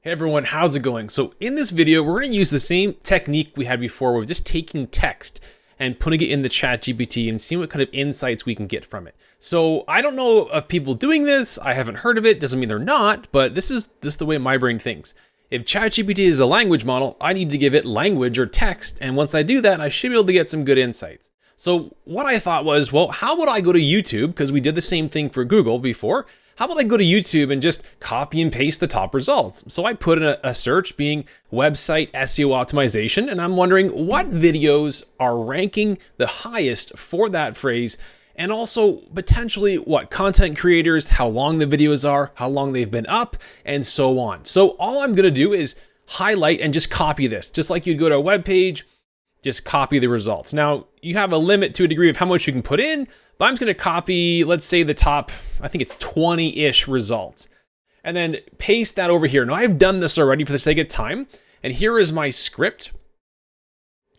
Hey everyone, how's it going? So in this video, we're going to use the same technique we had before with just taking text and putting it in the ChatGPT and seeing what kind of insights we can get from it. So I don't know of people doing this. I haven't heard of it. Doesn't mean they're not, but this is the way my brain thinks. If ChatGPT is a language model, I need to give it language or text. And once I do that, I should be able to get some good insights. So what I thought was, well, how would I go to YouTube? Because we did the same thing for Google before. How about I go to YouTube and just copy and paste the top results? So I put in a search being website SEO optimization, and I'm wondering what videos are ranking the highest for that phrase, and also potentially what content creators, how long the videos are, how long they've been up, and so on. So all I'm gonna do is highlight and just copy this, just like you'd go to a web page, just copy the results. Now, you have a limit to a degree of how much you can put in, but I'm just gonna copy, let's say the top, I think it's 20-ish results, and then paste that over here. Now, I've done this already for the sake of time, and here is my script.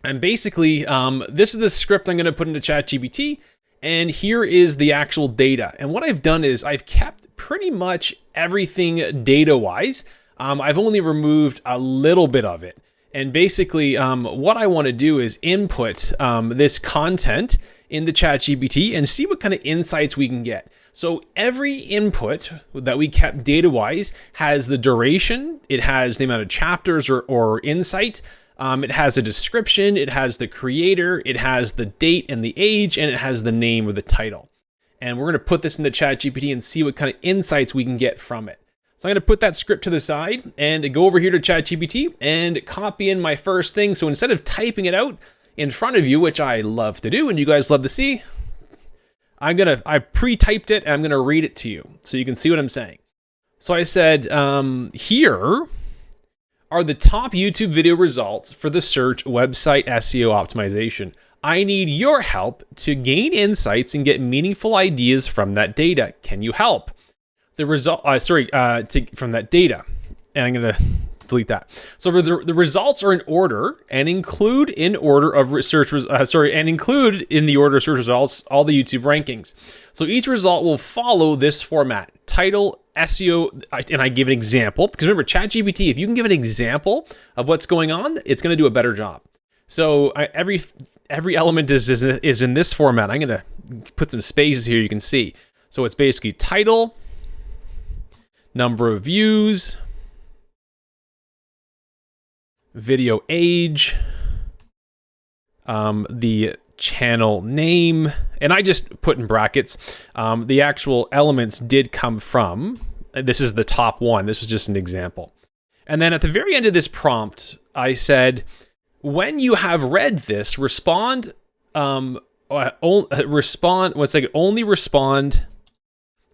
And basically, this is the script I'm gonna put into ChatGPT, and here is the actual data. And what I've done is I've kept pretty much everything data-wise. I've only removed a little bit of it. And basically, what I want to do is input this content in the ChatGPT and see what kind of insights we can get. So every input that we kept data-wise has the duration, it has the amount of chapters or insight, it has a description, it has the creator, it has the date and the age, and it has the name or the title. And we're going to put this in the ChatGPT and see what kind of insights we can get from it. So I'm going to put that script to the side and go over here to ChatGPT and copy in my first thing. So instead of typing it out in front of you, which I love to do and you guys love to see, I pre-typed it and I'm going to read it to you so you can see what I'm saying. So I said, here are the top YouTube video results for the search website SEO optimization. I need your help to gain insights and get meaningful ideas from that data. Can you help? The result, from that data, and I'm gonna delete that. So the results are in order and include in order of research, and include in the order of search results all the YouTube rankings. So each result will follow this format: title, SEO, and I give an example. Because remember, ChatGPT, if you can give an example of what's going on, it's gonna do a better job. So every element is in this format. I'm gonna put some spaces here you can see. So it's basically title, number of views, video age, the channel name, and I just put in brackets, the actual elements did come from, this is the top one, this was just an example. And then at the very end of this prompt, I said, when you have read this, only respond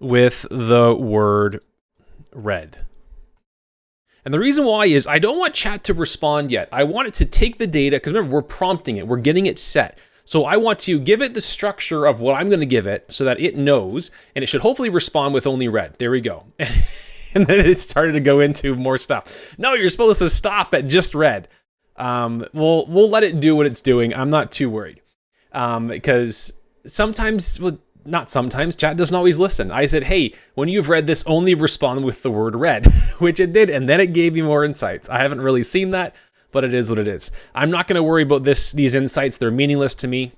with the word read. And the reason why is I don't want chat to respond yet. I want it to take the data, because remember, we're prompting it, we're getting it set. So I want to give it the structure of what I'm going to give it so that it knows, and it should hopefully respond with only read. There we go. And then it started to go into more stuff. No, you're supposed to stop at just read. We'll let it do what it's doing. I'm not too worried. Because sometimes, well, not sometimes, chat doesn't always listen. I said, hey, when you've read this, only respond with the word read, which it did, and then it gave me more insights. I haven't really seen that, but it is what it is. I'm not gonna worry about these insights. They're meaningless to me,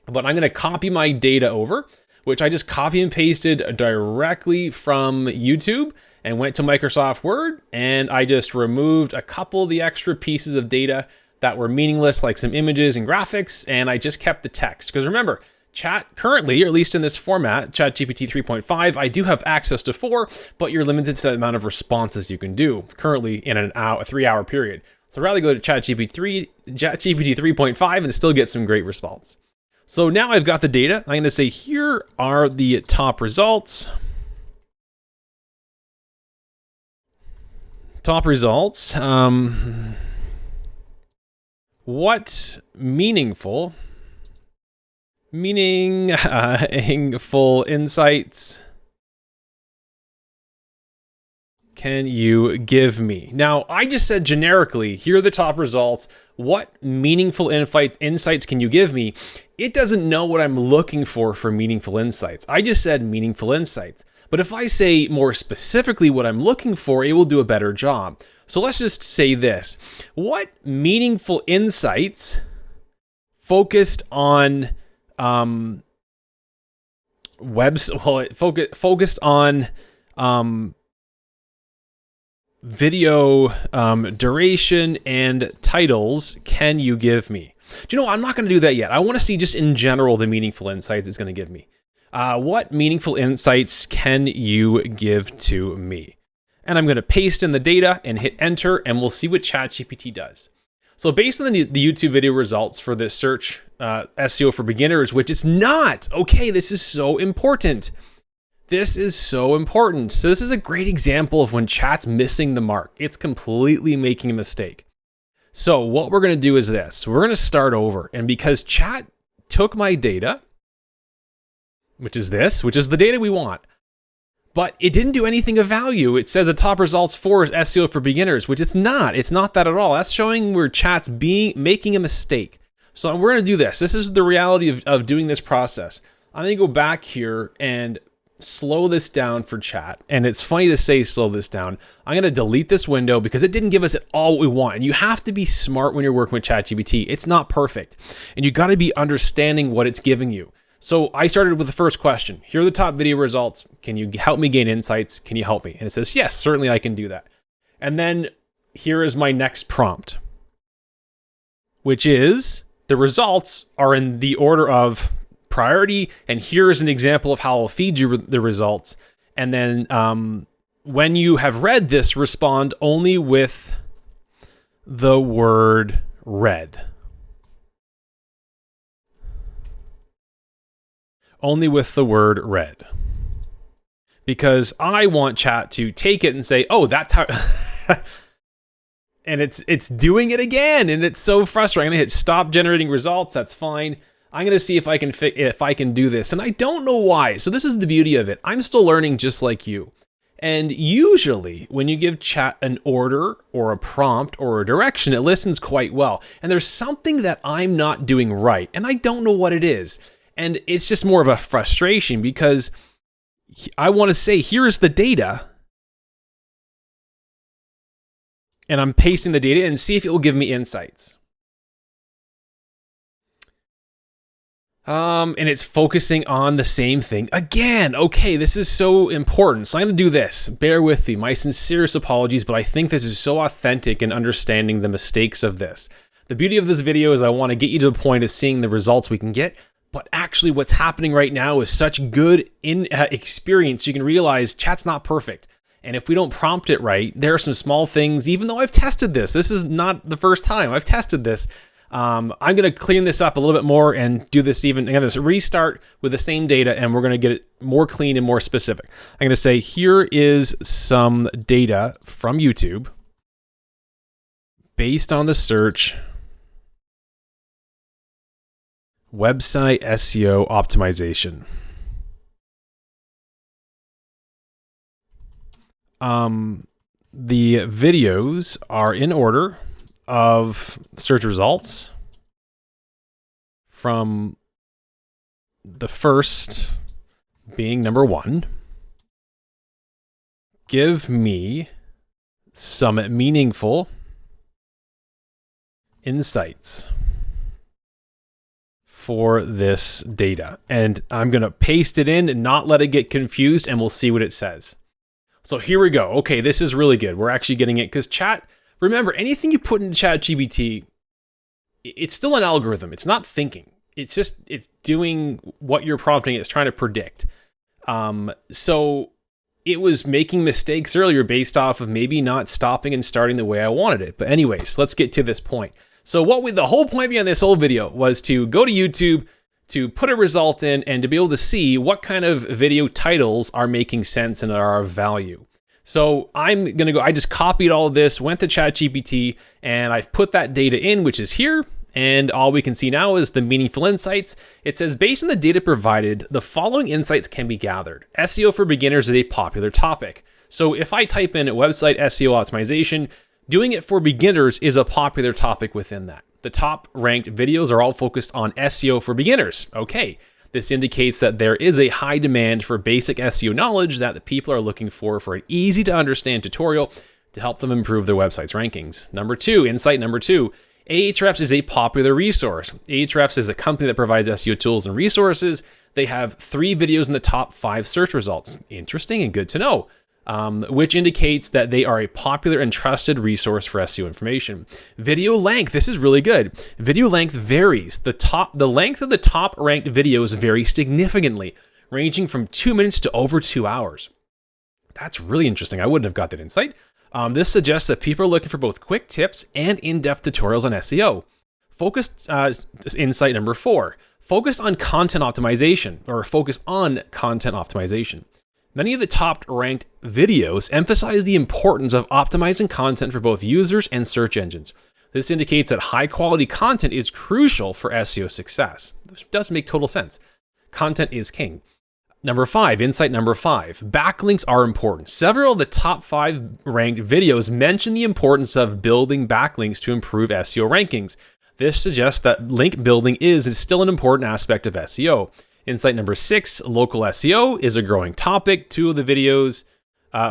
but I'm gonna copy my data over, which I just copy and pasted directly from YouTube and went to Microsoft Word, and I just removed a couple of the extra pieces of data that were meaningless, like some images and graphics, and I just kept the text. Because remember, chat currently, or at least in this format, ChatGPT 3.5, I do have access to 4, but you're limited to the amount of responses you can do currently in a 3-hour period. So I'd rather go to ChatGPT 3.5 and still get some great results. So now I've got the data. I'm going to say, here are the top results. Top results. What meaningful insights can you give me? Now, I just said generically, here are the top results. What meaningful insights can you give me? It doesn't know what I'm looking for meaningful insights. I just said meaningful insights. But if I say more specifically what I'm looking for, it will do a better job. So let's just say this. What meaningful insights focused on focused on video duration and titles can you give me? Do you know, I'm not going to do that yet. I want to see just in general the meaningful insights it's going to give me. What meaningful insights can you give to me? And I'm going to paste in the data and hit enter, and we'll see what ChatGPT does. So based on the YouTube video results for this search SEO for beginners, which is not, okay, this is so important. This is so important. So this is a great example of when chat's missing the mark. It's completely making a mistake. So what we're going to do is this. We're going to start over. And because chat took my data, which is the data we want, but it didn't do anything of value. It says the top results for SEO for beginners, which it's not. It's not that at all. That's showing where chat's making a mistake. So we're going to do this. This is the reality of doing this process. I'm going to go back here and slow this down for chat. And it's funny to say slow this down. I'm going to delete this window because it didn't give us all we want. And you have to be smart when you're working with ChatGPT. It's not perfect. And you got to be understanding what it's giving you. So I started with the first question. Here are the top video results. Can you help me gain insights? Can you help me? And it says, yes, certainly I can do that. And then here is my next prompt, which is the results are in the order of priority. And here is an example of how I'll feed you the results. And then when you have read this, respond only with the word read. Only with the word read. Because I want chat to take it and say, oh, that's how... and it's doing it again, and it's so frustrating. I'm going to hit stop generating results. That's fine. I'm going to see if I can do this. And I don't know why. So this is the beauty of it. I'm still learning just like you. And usually when you give chat an order or a prompt or a direction, it listens quite well. And there's something that I'm not doing right, and I don't know what it is. And it's just more of a frustration because I want to say, here's the data. And I'm pasting the data and see if it will give me insights. And it's focusing on the same thing again. Okay, this is so important. So I'm going to do this. Bear with me. My sincerest apologies, but I think this is so authentic in understanding the mistakes of this. The beauty of this video is I want to get you to the point of seeing the results we can get. But actually what's happening right now is such good experience. You can realize chat's not perfect. And if we don't prompt it right, there are some small things, even though I've tested this. This is not the first time I've tested this. I'm going to clean this up a little bit more and do this even. I'm going to restart with the same data and we're going to get it more clean and more specific. I'm going to say, here is some data from YouTube based on the search website SEO optimization. The videos are in order of search results from the first being number 1. Give me some meaningful insights for this data. And I'm going to paste it in and not let it get confused, and we'll see what it says. So here we go. Okay, this is really good. We're actually getting it because chat, remember, anything you put into ChatGPT, it's still an algorithm. It's not thinking. It's doing what you're prompting. It's trying to predict. So it was making mistakes earlier based off of maybe not stopping and starting the way I wanted it. But anyways, let's get to this point. So the whole point behind this whole video was to go to YouTube, to put a result in, and to be able to see what kind of video titles are making sense and are of value. So I'm going to go, I just copied all of this, went to ChatGPT, and I've put that data in, which is here. And all we can see now is the meaningful insights. It says, based on the data provided, the following insights can be gathered. SEO for beginners is a popular topic. So if I type in website SEO optimization, doing it for beginners is a popular topic within that. The top ranked videos are all focused on SEO for beginners. Okay, This indicates that there is a high demand for basic SEO knowledge that the people are looking for an easy to understand tutorial to help them improve their website's rankings. Number two, insight number two, Ahrefs is a popular resource. Ahrefs is a company that provides SEO tools and resources. They have 3 videos in the top 5 search results. Interesting and good to know. Which indicates that they are a popular and trusted resource for SEO information. Video length, this is really good. Video length varies. The length of the top ranked videos vary significantly, ranging from 2 minutes to over 2 hours. That's really interesting. I wouldn't have got that insight. This suggests that people are looking for both quick tips and in-depth tutorials on SEO. Focused insight number 4, focus on content optimization. Many of the top ranked videos emphasize the importance of optimizing content for both users and search engines. This indicates that high quality content is crucial for SEO success. This does make total sense. Content is king. Number 5, insight number 5, backlinks are important. Several of the top 5 ranked videos mention the importance of building backlinks to improve SEO rankings. This suggests that link building is still an important aspect of SEO. Insight number 6, local SEO is a growing topic. 2 of the videos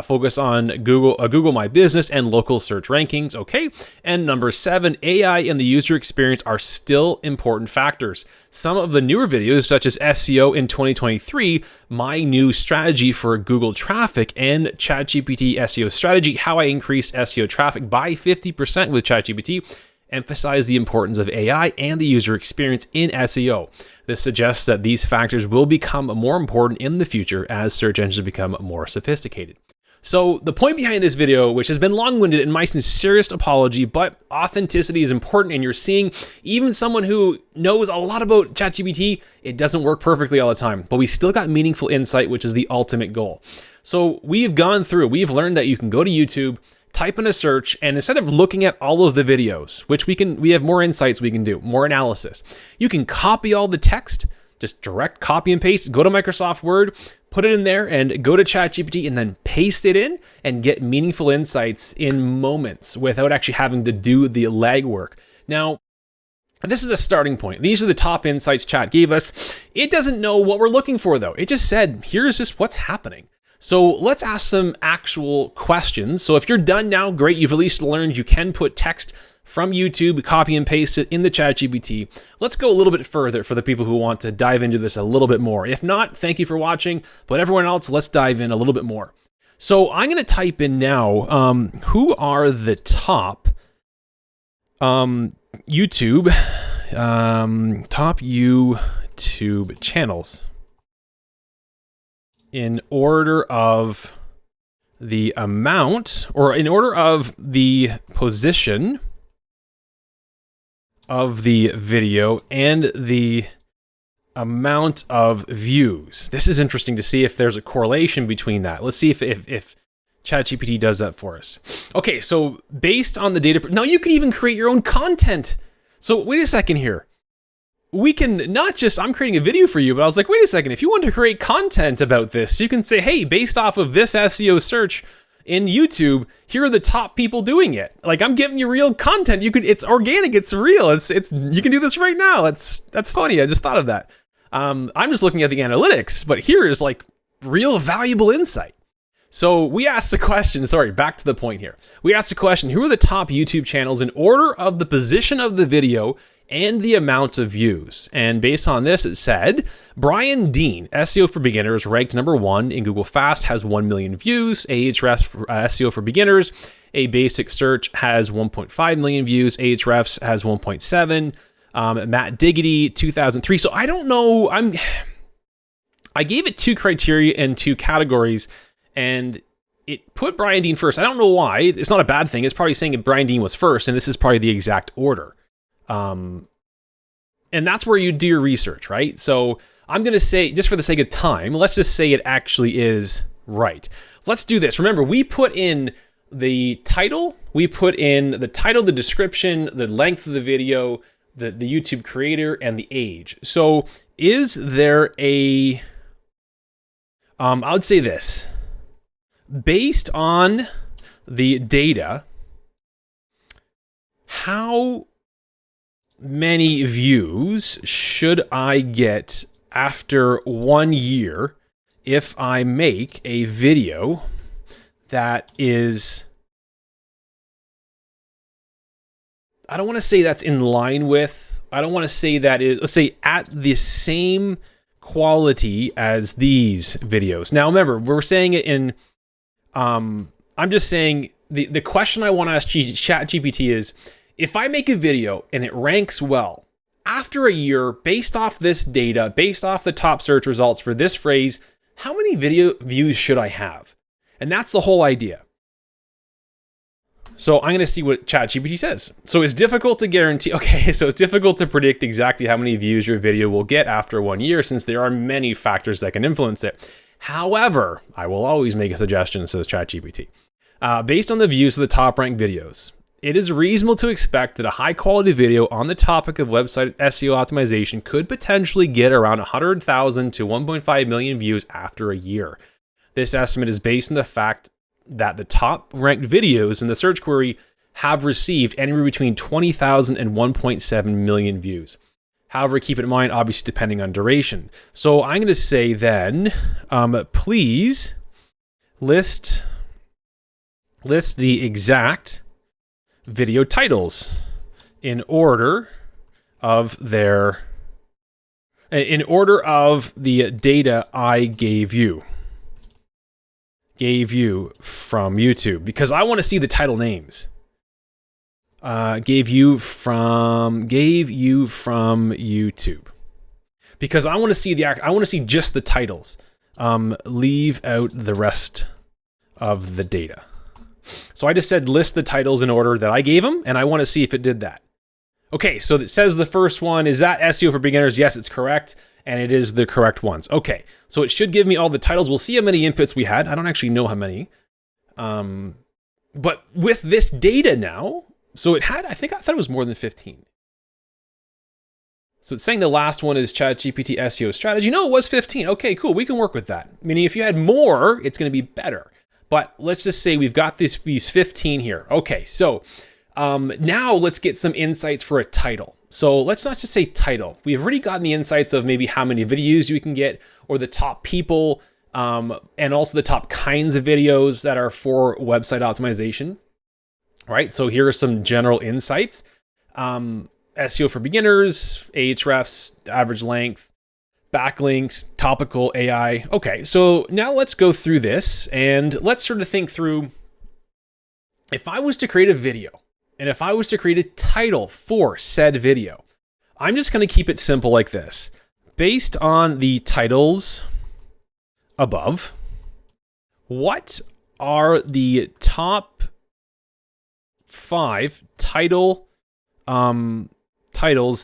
focus on Google My Business and local search rankings. Okay. And number 7, AI and the user experience are still important factors. Some of the newer videos, such as SEO in 2023, my new strategy for Google traffic, and ChatGPT SEO strategy, how I increased SEO traffic by 50% with ChatGPT, emphasize the importance of AI and the user experience in SEO. This suggests that these factors will become more important in the future as search engines become more sophisticated. So the point behind this video, which has been long-winded and my sincerest apology, but authenticity is important, and you're seeing even someone who knows a lot about ChatGPT, it doesn't work perfectly all the time, but we still got meaningful insight, which is the ultimate goal. So we've learned that you can go to YouTube, type in a search, and instead of looking at all of the videos, which we have more insights we can do, more analysis, you can copy all the text, just direct copy and paste, go to Microsoft Word, put it in there, and go to ChatGPT and then paste it in and get meaningful insights in moments without actually having to do the legwork. Now, this is a starting point. These are the top insights Chat gave us. It doesn't know what we're looking for though. It just said, here's just what's happening. So let's ask some actual questions. So if you're done now, great. You've at least learned you can put text from YouTube, copy and paste it in the ChatGPT. Let's go a little bit further for the people who want to dive into this a little bit more. If not, thank you for watching. But everyone else, let's dive in a little bit more. So I'm going to type in now, who are the top YouTube channels in order of the amount, or in order of the position of the video and the amount of views. This is interesting to see if there's a correlation between that. Let's see if ChatGPT does that for us. Okay, so based on the data, now you can even create your own content. So wait a second here. We can not just, I'm creating a video for you, but I was like, wait a second, if you want to create content about this, you can say, hey, based off of this SEO search in YouTube, here are the top people doing it. Like, I'm giving you real content. It's organic, it's real. You can do this right now. That's funny. I just thought of that. I'm just looking at the analytics, but here is like real valuable insight. So we asked the question, back to the point here. We asked the question, who are the top YouTube channels in order of the position of the video and the amount of views? And based on this, it said, Brian Dean, SEO for Beginners, ranked number 1 in Google Fast, has 1 million views. Ahrefs for SEO for Beginners, a basic search, has 1.5 million views. Ahrefs has 1.7. Matt Diggity, 2003. So I don't know, I gave it 2 criteria and 2 categories, and it put Brian Dean first. I don't know why. It's not a bad thing. It's probably saying that Brian Dean was first, and this is probably the exact order. And that's where you do your research, right? So I'm going to say, just for the sake of time, let's just say it actually is right. Let's do this. Remember, we put in the title, the description, the length of the video, the YouTube creator, and the age. So is there I would say this, based on the data, how many views should I get after 1 year if I make a video that is, I don't want to say that's in line with, I don't want to say that is, let's say at the same quality as these videos. Now remember, we're saying it in, I'm just saying the question I want to ask ChatGPT is, if I make a video and it ranks well, after a year, based off this data, based off the top search results for this phrase, how many video views should I have? And that's the whole idea. So I'm going to see what ChatGPT says. So it's difficult to guarantee, okay, so it's difficult to predict exactly how many views your video will get after 1 year, since there are many factors that can influence it. However, I will always make a suggestion, says ChatGPT. Based on the views of the top ranked videos, it is reasonable to expect that a high quality video on the topic of website SEO optimization could potentially get around 100,000 to 1.5 million views after a year. This estimate is based on the fact that the top ranked videos in the search query have received anywhere between 20,000 and 1.7 million views. However, keep in mind, obviously depending on duration. So I'm going to say then, please list the exact video titles in order of the data I gave you from YouTube, because I want to see the title names. Gave you from YouTube, because I want to see I want to see just the titles. Leave out the rest of the data. So I just said list the titles in order that I gave them, and I want to see if it did that. Okay, so it says the first one, is that SEO for beginners? Yes, it's correct, and it is the correct ones. Okay, so it should give me all the titles. We'll see how many inputs we had. I don't actually know how many. But with this data now, so it had, I thought it was more than 15. So it's saying the last one is ChatGPT SEO strategy. No, it was 15. Okay, cool, we can work with that. Meaning if you had more, it's gonna be better. But let's just say we've got these 15 here. Okay, so now let's get some insights for a title. So let's not just say title. We've already gotten the insights of maybe how many videos you can get, or the top people, and also the top kinds of videos that are for website optimization. All right, so here are some general insights. SEO for beginners, Ahrefs, average length, backlinks, topical, AI. Okay, so now let's go through this and let's sort of think through, if I was to create a video and if I was to create a title for said video, I'm just going to keep it simple like this. Based on the titles above, what are the top 5 titles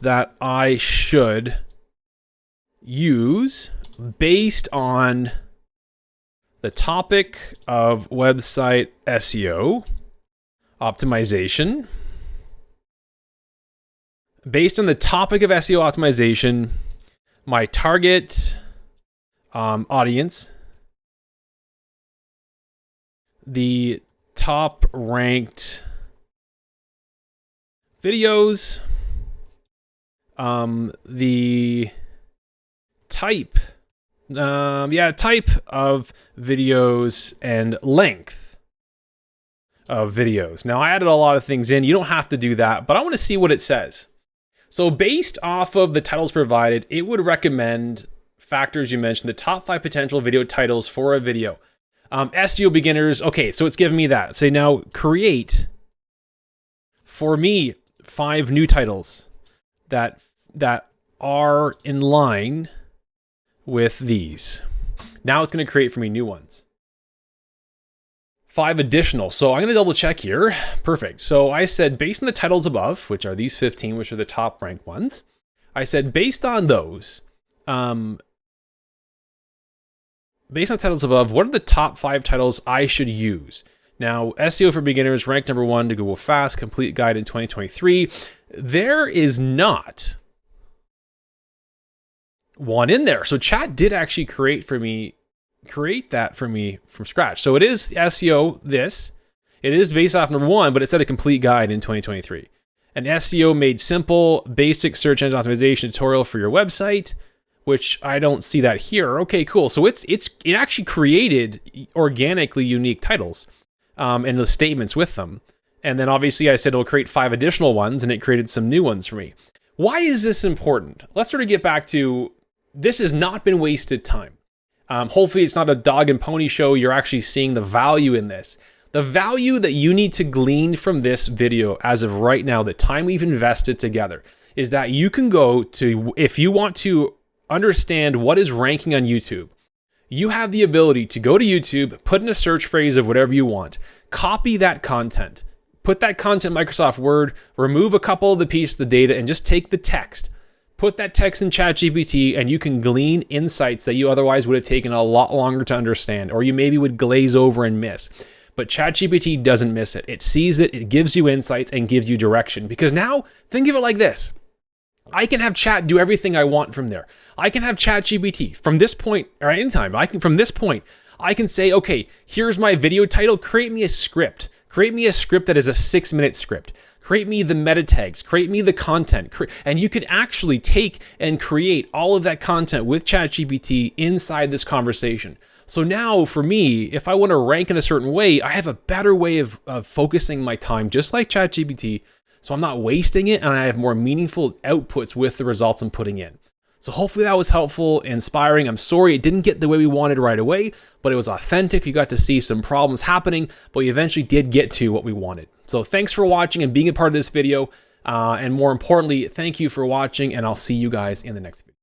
that I should use based on the topic of website SEO optimization? Based on the topic of SEO optimization, my target audience, the top ranked videos, the type of videos and length of videos. Now I added a lot of things in. You don't have to do that, but I want to see what it says. So based off of the titles provided, it would recommend factors you mentioned, the top 5 potential video titles for a video. SEO beginners. Okay, so it's giving me that. Say now create for me 5 new titles that are in line with these. Now it's going to create for me new ones. 5 additional. So I'm going to double check here. Perfect. So I said based on the titles above, which are these 15, which are the top ranked ones, I said based on those, based on titles above, what are the top 5 titles I should use? Now, SEO for beginners ranked number 1 to Google Fast, complete guide in 2023. There is not one in there. So chat did actually create that for me from scratch. So it is SEO this. It is based off number 1, but it said a complete guide in 2023. An SEO made simple, basic search engine optimization tutorial for your website which I don't see that here. Okay, cool. So it actually created organically unique titles and the statements with them. And then obviously I said it'll create 5 additional ones, and it created some new ones for me. Why is this important? Let's sort of get back to, this has not been wasted time. Hopefully it's not a dog and pony show. You're actually seeing the value in this. The value that you need to glean from this video as of right now, the time we've invested together, is that you can go to, if you want to understand what is ranking on YouTube, you have the ability to go to YouTube, put in a search phrase of whatever you want, copy that content, put that content in Microsoft Word, remove a couple of the pieces of the data, and just take the text. Put that text in ChatGPT, and you can glean insights that you otherwise would have taken a lot longer to understand, or you maybe would glaze over and miss. But ChatGPT doesn't miss it. It sees it, it gives you insights, and gives you direction. Because now, think of it like this. I can have chat do everything I want from there. I can have ChatGPT from this point, or anytime, from this point, I can say, okay, here's my video title, create me a script. Create me a script that is a 6-minute script. Create me the meta tags, create me the content. And you could actually take and create all of that content with ChatGPT inside this conversation. So now for me, if I want to rank in a certain way, I have a better way of focusing my time, just like ChatGPT. So I'm not wasting it, and I have more meaningful outputs with the results I'm putting in. So hopefully that was helpful, inspiring. I'm sorry it didn't get the way we wanted right away, but it was authentic. You got to see some problems happening, but we eventually did get to what we wanted. So thanks for watching and being a part of this video. And more importantly, thank you for watching, and I'll see you guys in the next video.